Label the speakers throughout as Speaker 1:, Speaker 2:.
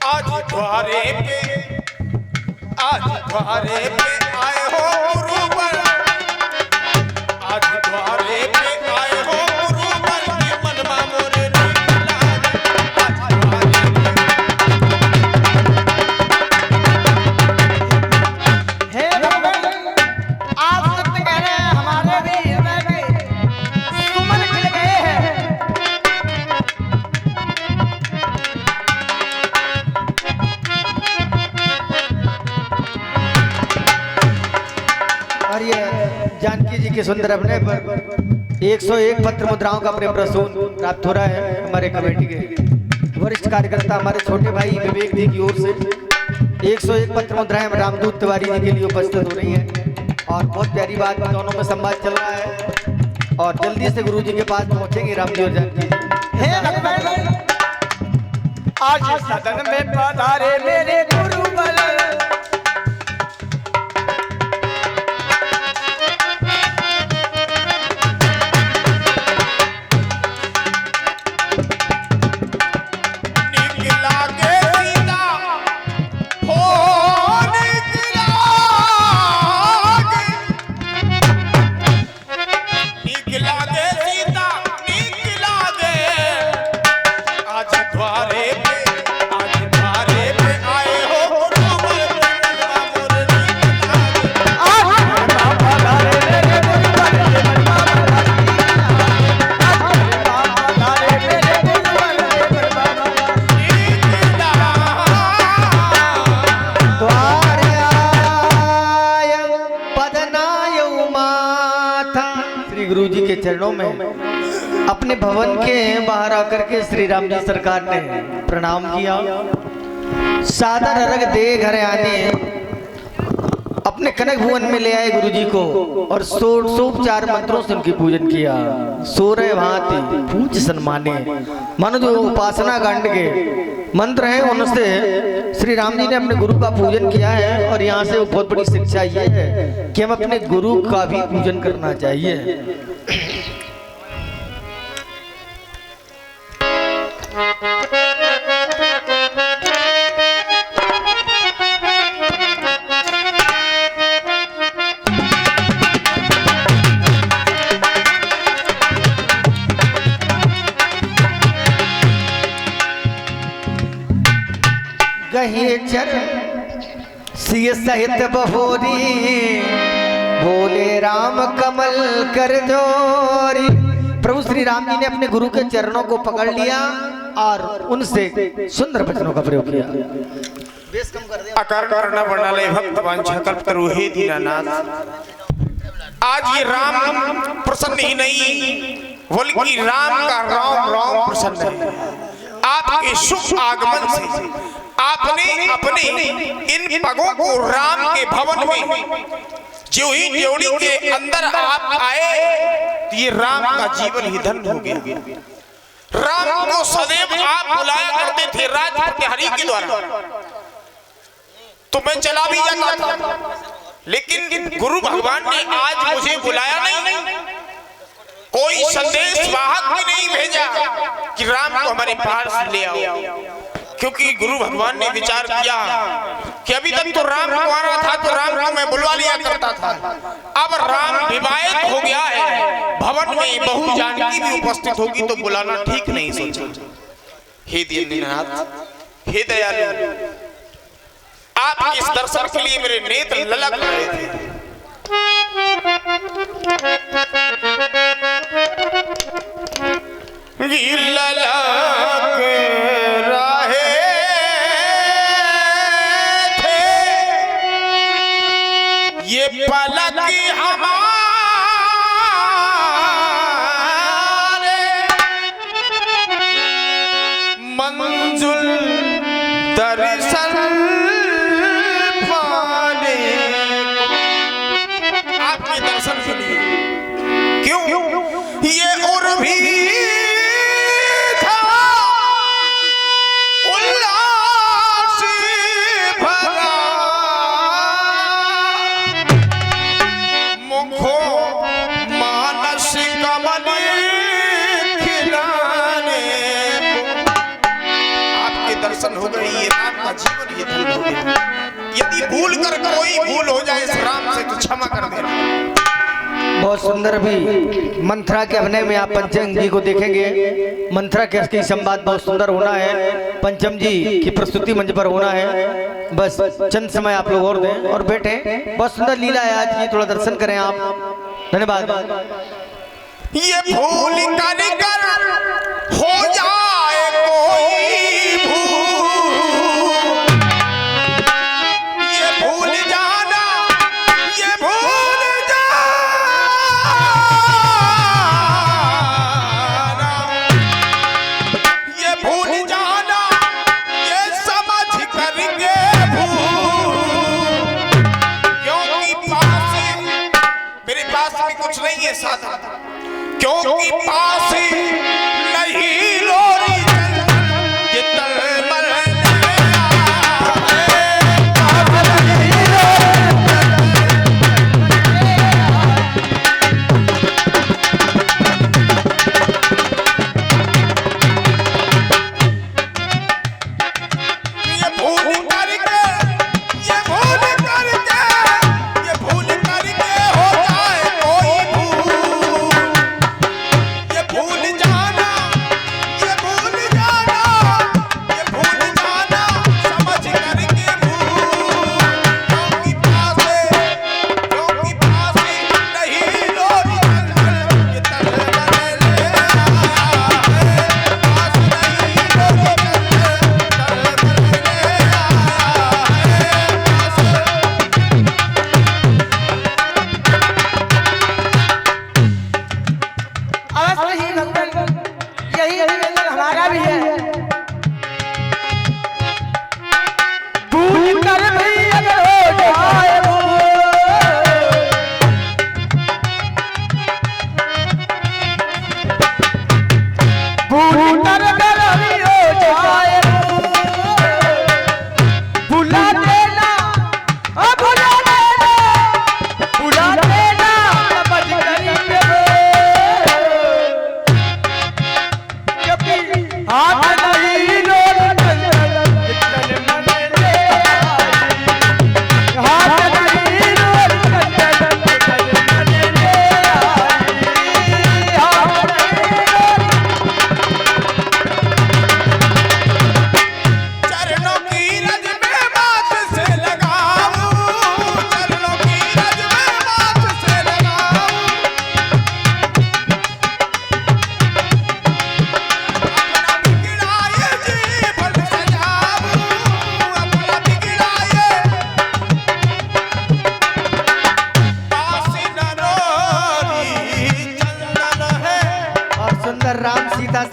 Speaker 1: आज द्वारे पे आए हो गुरुवर, आज द्वारे पे आए हो गुरुवर, ये मनवा मोरे आज द्वारे
Speaker 2: हे भगवान, आप सत्य कह रहे हैं, हमारे भी हृदय में सुमन खिल गए हैं। और ये जानकी जी के सुंदर अभिनय पर 101 पत्र मुद्राओं का प्रेम प्रसून प्राप्त हो रहा है। हमारे कमेटी के वरिष्ठ कार्यकर्ता हमारे छोटे भाई विवेक जी की ओर से 101 पत्र मुद्राएं रामदूत तिवारी जी के लिए उपस्थित हो रही हैं। और बहुत प्यारी बात, दोनों में संवाद चल रहा है और जल्दी से गुरु जी के पास पहुंचेंगे राम जी और जानकी जी। हे भगवान, आज सदन में पधारे मेरे गुरुवर, गुरु जी के चरणों में अपने भवन के बाहर आकर के श्री राम जी सरकार ने प्रणाम किया। सादर अर्घ दे घर आने अपने कनक भुवन में ले आए गुरु जी को और षोडशोपचार मंत्रों से उनकी पूजन किया। सोरह भांति पूज सम्माने, मानो जो उपासना कांड के मंत्र हैं उनसे श्री राम जी ने अपने गुरु का पूजन किया है। और यहाँ से बहुत बड़ी शिक्षा ये है कि हम अपने गुरु का भी पूजन करना चाहिए। गहे चरण सिय सहित बहोरी, बोले राम कमल कर जोरी। प्रभु श्री राम जी ने अपने गुरु के चरणों को पकड़ लिया और उनसे सुंदर वचनों का प्रयोग किया।
Speaker 1: अकार करना वर्णालय भक्त वांछा कल्पतरु हे दीनानाथ। आज ये राम प्रसन्न ही नहीं बल्कि राम का राम राम प्रसन्न है। आपके शुभ आगमन से आपने अपने इन पगों को राम के भवन में जो ही ड्योढ़ी के अंदर आप आए तो ये राम का जीवन ही धन्य हो गया। राम को सदैव आप बुलाया करते थे राज प्रतिहारी के द्वारा, तो मैं चला भी जाता था, लेकिन गुरु भगवान ने आज मुझे बुलाया नहीं, कोई संदेश वाहक भी नहीं भेजा कि राम को हमारे पास ले आओ। क्योंकि गुरु भगवान ने विचार किया कि अभी तक तो राम को आना था तो राम को मैं बुलवा लिया करता था, अब राम विवाहित हो गया है, भवन में बहु जानकी भी उपस्थित होगी तो बुलाना ठीक नहीं सोचा। हे दीननाथ, हे दयालु, आप इस दर्शन के लिए मेरे नेत्र ललक रहे थे। ललक रहे थे ये पलक हमारे, मंजुल दर्शन पाने, आपके दर्शन के लिए। क्यों ये और भी दर्शन हो गई है। राम का जीवन ये धन्य हो गया। यदि भूल कर कोई भूल हो जाए इस राम से तो क्षमा कर देना।
Speaker 2: बहुत सुंदर भी मंथरा के अभिनय में आप पंचम जी को देखेंगे। मंथरा के असली संवाद बहुत सुंदर होना है, पंचम जी की प्रस्तुति मंच पर होना है। बस चंद समय आप लोग और दें और बैठे। बहुत सुंदर लीला है आज की, थोड़ा दर्शन करें आप। धन्यवाद।
Speaker 1: ये भूल कर हो जाए कोई भूल, ये भूल जाना, ये भूल जाना, ये भूल जाना, ये समझ करके भूल, क्योंकि पास मेरे पास भी कुछ नहीं है साधन, क्योंकि पास नहीं लोरी ये तलमल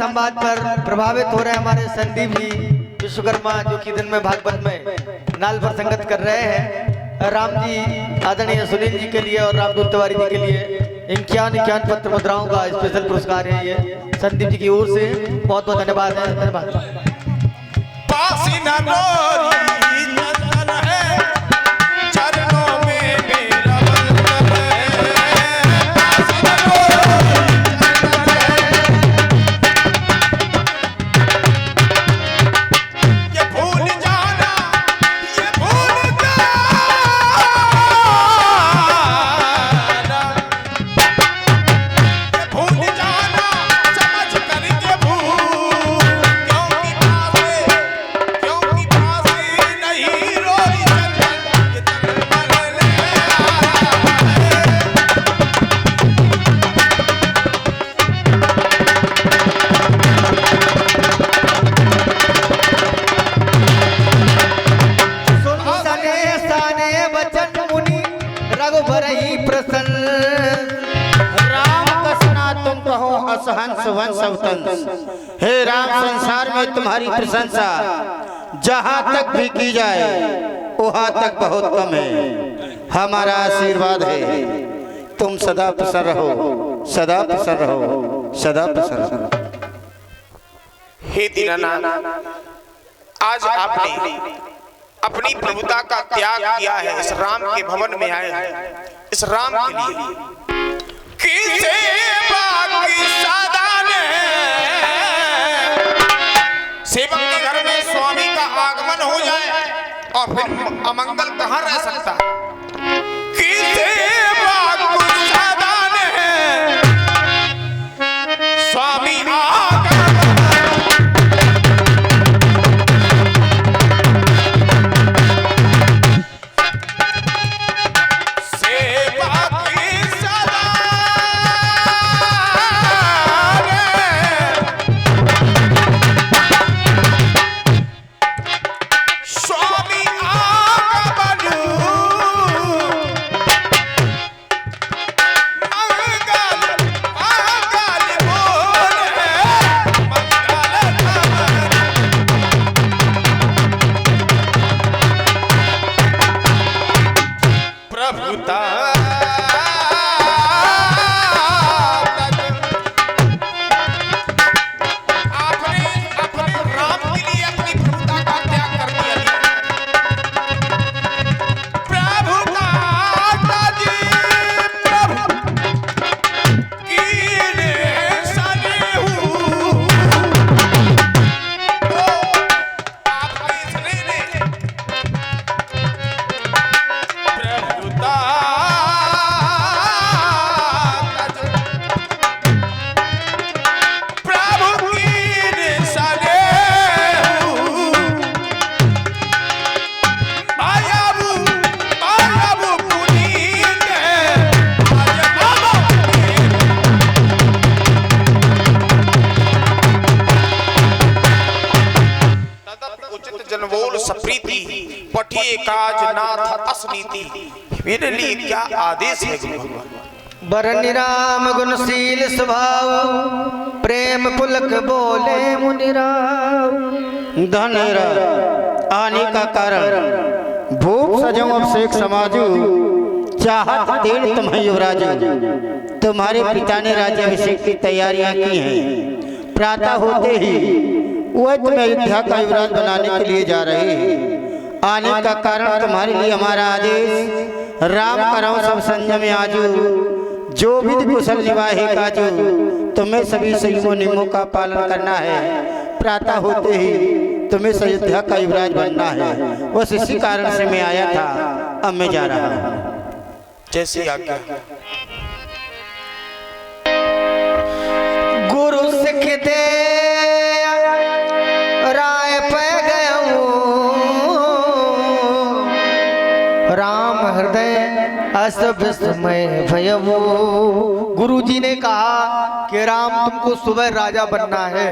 Speaker 2: संवाद पर प्रभावित हो रहे हमारे संदीप जी विश्वकर्मा, जो कि दिन में भागवत में नाल पर संगत कर रहे हैं। राम जी आदरणीय सुनील जी के लिए और रामदूत तिवारी जी के लिए 51 पत्र मुद्राओं का स्पेशल पुरस्कार है ये संदीप जी की ओर से। बहुत बहुत धन्यवाद है। धन्यवाद।
Speaker 3: हे राम, संसार में तुम्हारी प्रशंसा जहाँ तक भी की जाए वहाँ तक बहुत कम है। हमारा आशीर्वाद है तुम सदा प्रसन्न रहो, सदा प्रसन्न रहो, सदा प्रसन्न रहो।
Speaker 1: हे दीनानाथ, आज आपने अपनी प्रभुता का त्याग किया है, इस राम के भवन में आए हैं, इस राम के लिए किसे बाकी साधन है। सेवक के घर में स्वामी का आगमन आगमन हो जाए और फिर अमंगल कहाँ रह सकता है। कि सेवा कुछ साधन है, स्वामी पठिए काज नाथ असनीति। मेरे लिए क्या आदेश है गुरु भगवान।
Speaker 2: बरनि राम गुणशील स्वभाव, प्रेम पुलक बोले मुनिराव।
Speaker 3: धन आने का कारण भूप सजो अभिषेक समाजू, चाहत तेल तुम्हें युवराजू। तुम्हारे पिता ने राज्याभिषेक की तैयारियां की हैं। प्रातः होते ही वह तुम्हें अयोध्या का युवराज बनाने के लिए जा रहे हैं। आने का कारण तुम्हारे लिए हमारा आदेश, राम कराओ सब संयम आजू। जो विधि कुशल निवाहे काजू, तुम्हें सभी संयमों नियमों का पालन करना है। प्रातः होते ही तुम्हें अयोध्या का युवराज बनना है। बस इसी कारण से मैं आया था, अब मैं जा रहा हूँ।
Speaker 1: जैसी आज्ञा।
Speaker 2: गुरु सिख दे राय पे राम हृदय अस विस्मय भयवो। गुरु जी ने कहा कि राम तुमको सुबह राजा बनना है।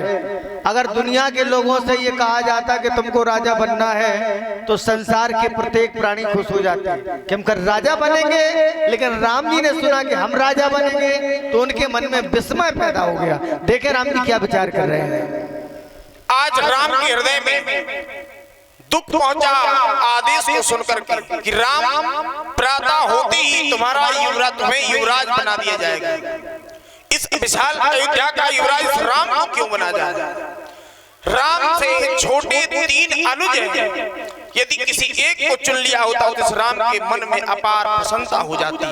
Speaker 2: अगर दुनिया के लोगों से ये कहा जाता कि तुमको राजा बनना है तो संसार के प्रत्येक प्राणी खुश हो जाते हैं कि हम कर राजा बनेंगे। लेकिन राम जी ने सुना कि हम राजा बनेंगे तो उनके मन में विस्मय पैदा हो गया। देखे राम जी क्या विचार कर रहे हैं।
Speaker 1: आज राम के हृदय में दुख पहुंचा आदेश को सुनकर कि राम प्रातः होते ही तुम्हें युवराज बना दिया जाएगा। इस विशाल अयोध्या का युवराज राम को क्यों बना जाए। राम से छोटे 3 अनुज हैं। यदि किसी एक को चुन लिया होता तो इस राम के मन में अपार प्रसन्नता हो जाती।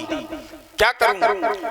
Speaker 1: क्या करूं,